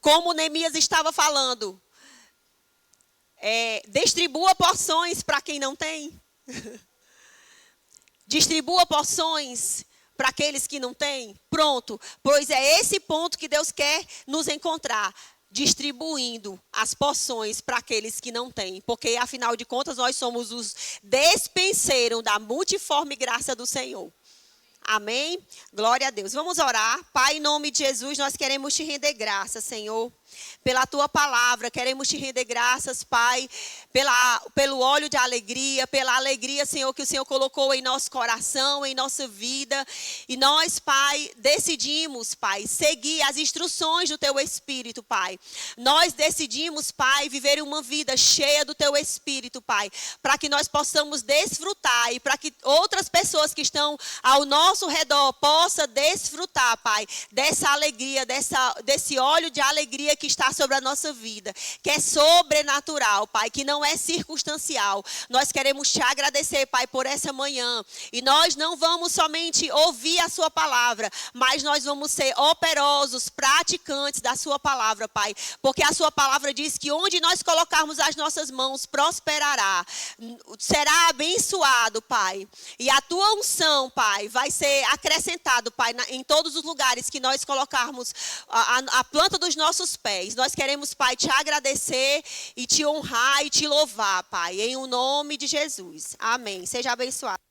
Como Neemias estava falando, distribua porções para quem não tem. Distribua porções para aqueles que não têm. Pronto. Pois é esse ponto que Deus quer nos encontrar. Distribuindo as porções para aqueles que não têm. Porque, afinal de contas, nós somos os despenseiros da multiforme graça do Senhor. Amém? Glória a Deus. Vamos orar. Pai, em nome de Jesus, nós queremos te render graças, Senhor, pela tua palavra. Queremos te render graças, Pai, pelo óleo de alegria, pela alegria, Senhor, que o Senhor colocou em nosso coração, em nossa vida. E nós, Pai, decidimos, Pai, seguir as instruções do teu Espírito, Pai. Nós decidimos, Pai, viver uma vida cheia do teu Espírito, Pai, para que nós possamos desfrutar e para que outras pessoas que estão ao nosso redor possam desfrutar, Pai, dessa alegria, desse óleo de alegria que está sobre a nossa vida, que é sobrenatural, Pai, que não é circunstancial. Nós queremos te agradecer, Pai, por essa manhã. E nós não vamos somente ouvir a sua palavra, mas nós vamos ser operosos, praticantes da sua palavra, Pai. Porque a sua palavra diz que onde nós colocarmos as nossas mãos, prosperará. Será abençoado, Pai. E a tua unção, Pai, vai ser acrescentado, Pai, em todos os lugares que nós colocarmos a planta dos nossos pés. Nós queremos, Pai, te agradecer e te honrar e te louvar, Pai, em o nome de Jesus. Amém. Seja abençoado.